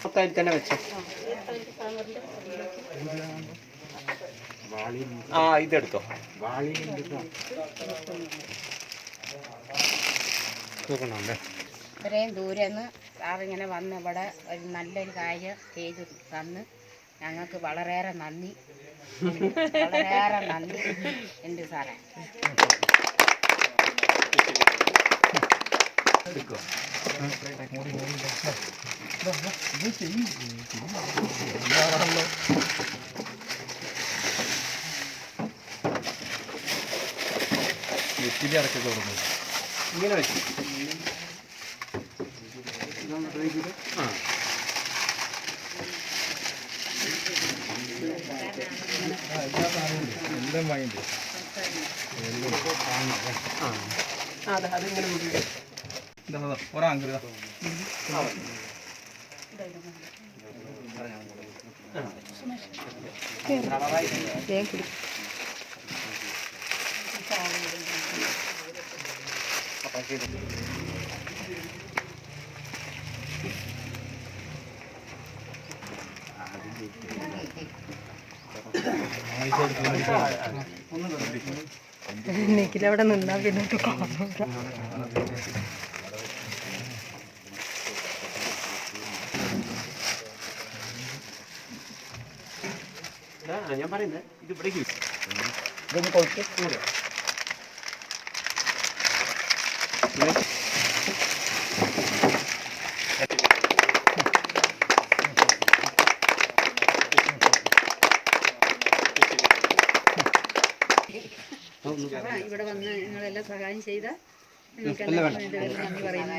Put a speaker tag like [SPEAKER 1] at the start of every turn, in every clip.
[SPEAKER 1] മൊത്തമായി തന്നെ വെച്ചോ. ആ ഇതെടുത്തോ.
[SPEAKER 2] ഇത്രയും ദൂരെ നിന്ന് സാറിങ്ങനെ വന്ന് ഇവിടെ ഒരു നല്ലൊരു കാര്യം ചെയ്ത് തന്ന് ഞങ്ങൾക്ക് വളരെയേറെ നന്ദി, വളരെയേറെ നന്ദി ഉണ്ട് സാറേ.
[SPEAKER 1] ഇങ്ങനെ വെച്ചു. അതിങ്ങനെ
[SPEAKER 3] ഒരാങ്കൃത
[SPEAKER 4] നിഖിലവിടെ നിന്നാ പിന്നെ
[SPEAKER 1] ഞാൻ പറയുന്നത് ഇത് ഇവിടേക്ക്
[SPEAKER 3] ഇതൊന്ന് കൊടുത്ത് കൂടെ
[SPEAKER 4] ഇവിടെ വന്ന് നിങ്ങളെല്ലാം സഹായം ചെയ്ത നന്ദി പറയുന്നു.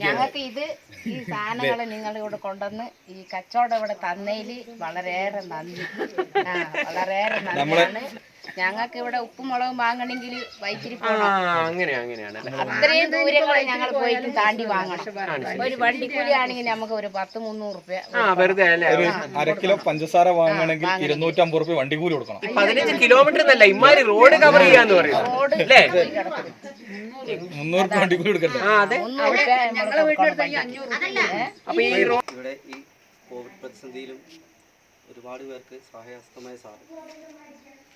[SPEAKER 2] ഞങ്ങൾക്ക് ഇത് ഈ സാധനങ്ങൾ നിങ്ങളിവിടെ കൊണ്ടുവന്ന് ഈ കച്ചവടം ഇവിടെ തന്നതിൽ വളരെയേറെ നന്ദി, വളരെയേറെ നന്ദിയാണ്. ഞങ്ങൾക്ക് ഇവിടെ ഉപ്പും മുളകും വാങ്ങണമെങ്കിൽ വൈത്തിരി
[SPEAKER 1] അങ്ങനെയാണ്.
[SPEAKER 2] അത്രയും ദൂരങ്ങൾ ഞങ്ങൾ പോയിട്ട് താണ്ടി വാങ്ങണം. ഒരു വണ്ടിക്കൂലി ആണെങ്കിൽ നമുക്ക് ഒരു 10-300 രൂപ
[SPEAKER 1] വെറുതെ.
[SPEAKER 3] 1/2 കിലോ പഞ്ചസാര വാങ്ങണമെങ്കിൽ 250 രൂപ വണ്ടി കൂലി കൊടുക്കണം. 15
[SPEAKER 1] കിലോമീറ്റർ എന്നല്ല, ഇമാര് റോഡ് കവർ ചെയ്യാന്ന് പറയും.
[SPEAKER 2] റോഡ്
[SPEAKER 3] 300 വണ്ടി കൂലി കൊടുക്കട്ടെ.
[SPEAKER 5] ഇവിടെ ഈ കോവിഡ് പ്രതിസന്ധിയിലും ഒരുപാട് പേർക്ക് സഹായഹസ്തമായ സാർ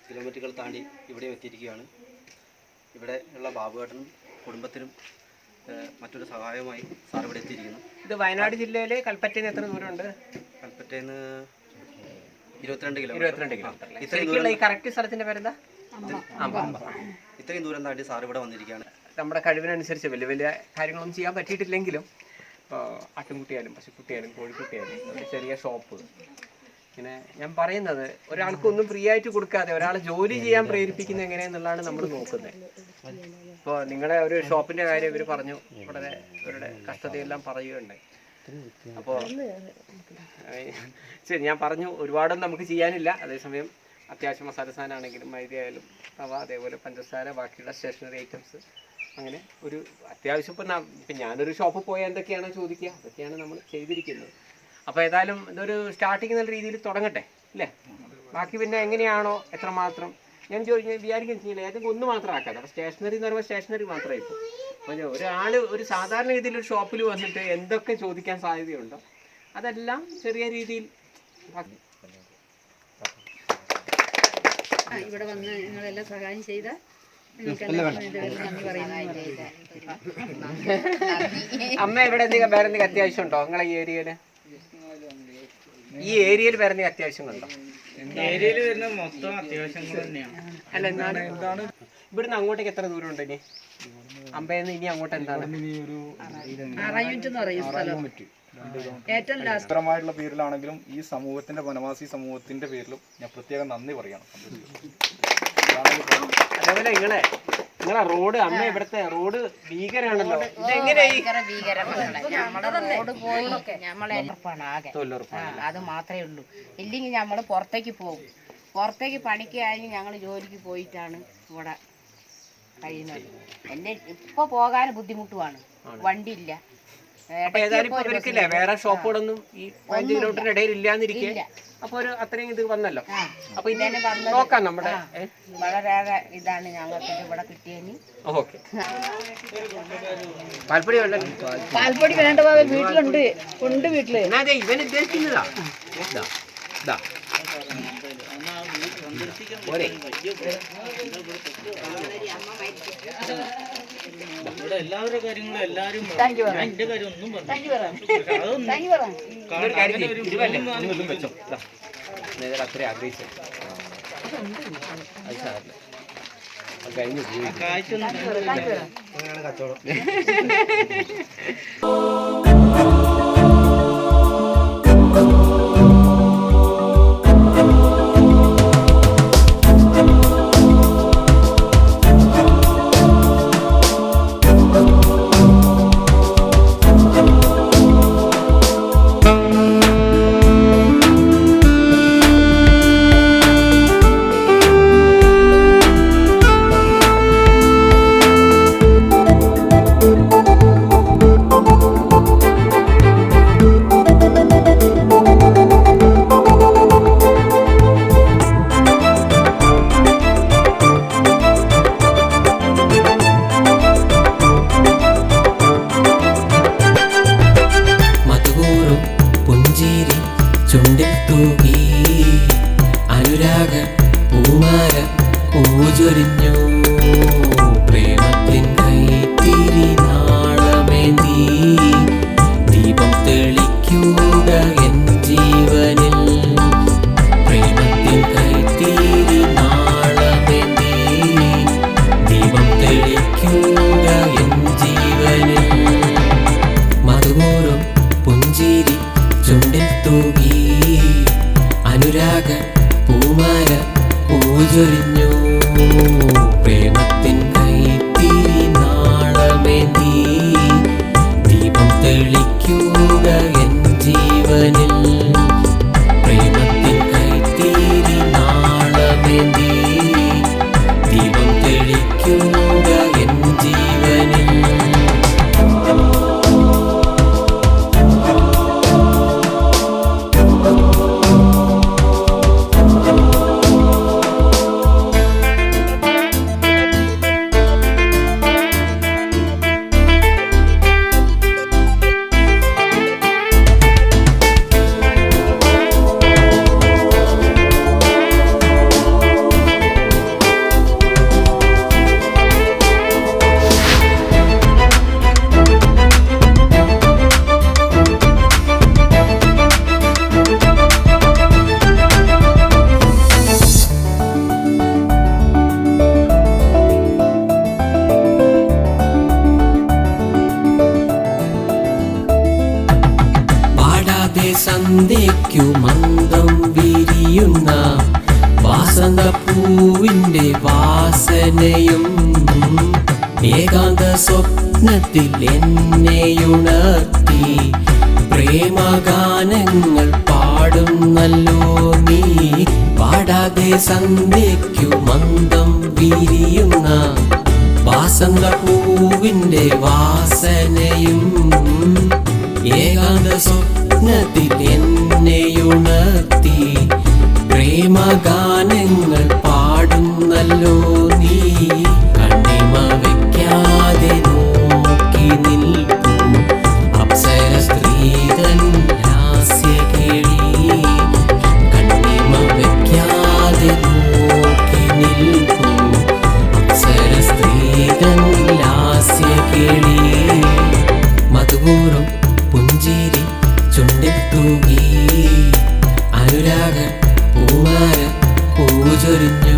[SPEAKER 5] കിലോമീറ്ററുകൾ താണ്ടി ഇവിടെ എത്തിയിരിക്കുകയാണ്. ഇവിടെ ഉള്ള ബാബുവേട്ടനും കുടുംബത്തിനും മറ്റൊരു സഹായമായി സാർ ഇവിടെ എത്തിയിരിക്കുന്നു.
[SPEAKER 1] ഇത് വയനാട് ജില്ലയിലെ കൽപ്പറ്റയിൽ നിന്ന് എത്ര ദൂരമുണ്ട്?
[SPEAKER 5] കൽപ്പറ്റയിൽ നിന്ന് 22
[SPEAKER 1] കിലോമീറ്റർ. ഇത്രയും കറക്റ്റ് സ്ഥലത്തിന്റെ പേരെന്താ?
[SPEAKER 5] ഇത്രയും ദൂരം താണ്ടി സാർ ഇവിടെ വന്നിരിക്കുകയാണ്.
[SPEAKER 1] നമ്മുടെ കഴിവിനനുസരിച്ച് വലിയ വലിയ കാര്യങ്ങളൊന്നും ചെയ്യാൻ പറ്റിയിട്ടില്ലെങ്കിലും ആട്ടുംകുട്ടിയായാലും പശുക്കുട്ടിയായാലും കോഴിക്കുട്ടിയായാലും ഒരു ചെറിയ ഷോപ്പ്, ഇങ്ങനെ ഞാൻ പറയുന്നത് ഒരാൾക്കൊന്നും ഫ്രീ ആയിട്ട് കൊടുക്കാതെ ഒരാളെ ജോലി ചെയ്യാൻ പ്രേരിപ്പിക്കുന്നത് എങ്ങനെയെന്നുള്ളതാണ് നമ്മൾ നോക്കുന്നത്. ഇപ്പോൾ നിങ്ങളുടെ ഒരു ഷോപ്പിൻ്റെ കാര്യം ഇവർ പറഞ്ഞു, വളരെ ഇവരുടെ കഷ്ടതയെല്ലാം പറയുകയുണ്ടായി. അപ്പോൾ ശരി, ഞാൻ പറഞ്ഞു ഒരുപാടൊന്നും നമുക്ക് ചെയ്യാനില്ല. അതേസമയം അത്യാവശ്യം മസാല സാധനമാണെങ്കിലും മൈദ ആയാലും റവ, അതേപോലെ പഞ്ചസാര, ബാക്കിയുള്ള സ്റ്റേഷനറി ഐറ്റംസ്, അങ്ങനെ ഒരു അത്യാവശ്യം ഇപ്പം ഞാനൊരു ഷോപ്പിൽ പോയാൽ എന്തൊക്കെയാണോ ചോദിക്കുക അതൊക്കെയാണ് നമ്മൾ ചെയ്തിരിക്കുന്നത്. അപ്പോൾ ഏതായാലും ഇതൊരു സ്റ്റാർട്ടിങ് നല്ല രീതിയിൽ തുടങ്ങട്ടെ അല്ലേ? ബാക്കി പിന്നെ എങ്ങനെയാണോ എത്രമാത്രം ഞാൻ വിചാരിക്കുന്നില്ല, ഏതെങ്കിലും ഒന്ന് മാത്രം ആക്കാതെ. അപ്പോൾ സ്റ്റേഷനറി എന്ന് പറയുമ്പോൾ സ്റ്റേഷനറി മാത്രമേ ഇപ്പോൾ. അപ്പോൾ ഒരാൾ ഒരു സാധാരണ രീതിയിൽ ഒരു ഷോപ്പിൽ വന്നിട്ട് എന്തൊക്കെ ചോദിക്കാൻ സാധ്യതയുണ്ടോ അതെല്ലാം ചെറിയ രീതിയിൽ
[SPEAKER 4] ഇവിടെ വന്ന് നിങ്ങളെല്ലാം സഹായം ചെയ്ത നന്ദി പറയുന്നു.
[SPEAKER 1] അമ്മ ഇവിടെ എന്തെങ്കിലും വേറെ എന്തെങ്കിലും അത്യാവശ്യം ഉണ്ടോ നിങ്ങളെ ഈ ഏരിയയില്? ഈ ഏരിയയിൽ വേറെ എന്തെങ്കിലും അത്യാവശ്യങ്ങളുണ്ടോ?
[SPEAKER 6] ഏരിയയിൽ വരുന്ന മൊത്തം അത്യാവശ്യങ്ങൾ തന്നെയാണ്.
[SPEAKER 1] അല്ല എന്താണ് ഇവിടുന്ന് അങ്ങോട്ടേക്ക് എത്ര ദൂരം ഉണ്ട്? ഇനി അമ്പയെന്ന് ഇനി അങ്ങോട്ട് എന്താണ്?
[SPEAKER 3] ഏറ്റവും പേരിലാണെങ്കിലും ഈ സമൂഹത്തിന്റെ വനവാസി സമൂഹത്തിന്റെ പേരിലും ഞാൻ പ്രത്യേകം നന്ദി പറയണം.
[SPEAKER 1] അതേപോലെ നിങ്ങളെ റോഡ്, അമ്മ ഇവിടുത്തെ റോഡ് ഭീകരാണല്ലോ.
[SPEAKER 2] റോഡ് പോയി നമ്മളെ ആകെ അത് മാത്രമേ ഉള്ളൂ. ഇല്ലെങ്കിൽ നമ്മൾ പുറത്തേക്ക് പോകും. പുറത്തേക്ക് പണിക്ക് കഴിഞ്ഞ് ഞങ്ങൾ ജോലിക്ക് പോയിട്ടാണ് ഇവിടെ കഴിയുന്നത്. എന്നെ ഇപ്പോൾ പോകാൻ ബുദ്ധിമുട്ടുമാണ്, വണ്ടിയില്ല.
[SPEAKER 1] അപ്പൊ ഏതായാലും ഇപ്പൊ ഇവർക്കില്ലേ വേറെ ഷോപ്പുകളൊന്നും ഈ 15 കിലോമീറ്ററിന്റെ ഇടയിൽ ഇല്ലാന്നിരിക്കെ അപ്പൊ ഒരു അത്രയും ഇത് വന്നല്ലോ. അപ്പൊ ഇനി നോക്കാം നമ്മുടെ
[SPEAKER 2] വളരെയേറെ ഇതാണ് ഞങ്ങൾക്ക് ഇവിടെ കിട്ടിയതിന്.
[SPEAKER 1] ഓക്കെ. പാൽപ്പൊടി വേണ്ട,
[SPEAKER 4] പാൽപ്പൊടി വേണ്ട വീട്ടിലുണ്ട്, ഉണ്ട് വീട്ടില്.
[SPEAKER 1] എന്നാ അതെ ഇവൻ ഉദ്ദേശിക്കുന്നതാ. ഇതാ പോരെ.
[SPEAKER 6] ഇവിടെ എല്ലാവരുടെ കാര്യങ്ങളും എല്ലാരും ഞാൻ എന്റെ കാര്യം ഒന്നും പറഞ്ഞു
[SPEAKER 1] ഒരു കാര്യം ചെയ്യ്, ഇരുവല്ലേ ഒന്നും വെച്ചോ. നേരെ അത്രയും ആഗ്രഹിച്ചു അത് സാറില്ല കഴിഞ്ഞു
[SPEAKER 6] കാഴ്ചയൊന്നും
[SPEAKER 7] ചുണ്ടിൽ തൂകി അനുരാഗ പൂമാല പൂജൊരിഞ്ഞു പ്രേമത്തിൻ കൈത്തിരി നാളമേന്തി ദീപം തെളിക്കുക എൻ ജീവനിൽ പ്രേമത്തിൻ കൈത്തിരി നാളമേന്തി ദീപം തെളിക്കുക എൻ ജീവനിൽ മധുപൂർവം പുഞ്ചിരി ചുണ്ടിൽ തൂകി അനുരാഗ പൂമാല പൂജൊരിഞ്ഞു പ്രേമത്തിൻ കൈത്തിരി നാളമേന്തി ദീപം തെളിക്കുക എൻ ജീവനിൽ പ്രേമത്തിൻ കൈത്തിരി നാളമേന്തി ദീപം തെളിക്കുക എൻ ജീവനിൽ സന്ധ്യയ്ക്കു മന്ദം വിരിയുന്ന വാസന്തപ്പൂവിൻ്റെ വാസനയും ഏകാന്ത സ്വപ്നത്തിൽ എന്നെയുണർത്തി പ്രേമഗാനങ്ങൾ പാടുന്നല്ലോ നീ പാടാതെ സന്ധ്യയ്ക്കു മന്ദം വിരിയുന്ന വാസന്തപ്പൂവിൻ്റെ വാസനയും ഏകാന്ത സ്വപ്നത്തിൽ എന്നെയുണർത്തി പ്രേമഗാനങ്ങൾ പാടുന്നല്ലോ നീ കണ്ണിമ വയ്ക്കാതെ നോക്കി നിൽക്കൂ അപ്സര സ്ത്രീതൻ ഹാസ്യകേളി കണ്ണിമ വയ്ക്കാതെ നോക്കി നിൽക്കൂ അപ്സര സ്ത്രീതൻ ഹാസ്യകേളി മധുപൂർവം പുഞ്ചിരി ചുണ്ടിൽ തൂകി അനുരാഗ പൂമാല പൂജൊരിഞ്ഞു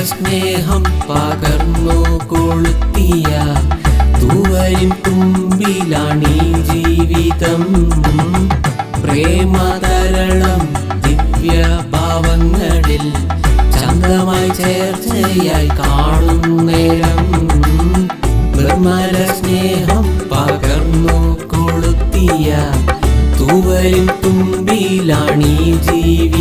[SPEAKER 7] സ്നേഹം പകർന്നു കൊളുത്തിയ തൂവരിൻ തുമ്പിലാണീ ജീവിതം. പ്രേമതരളം ദിവ്യഭാവങ്ങളിൽ ചന്തമായി ചേർച്ചയായി കാണും നേരം നിർമ്മല സ്നേഹം പകർന്നു കൊളുത്തിയ തൂവരിൻ തുമ്പിലാണീ ജീവിതം.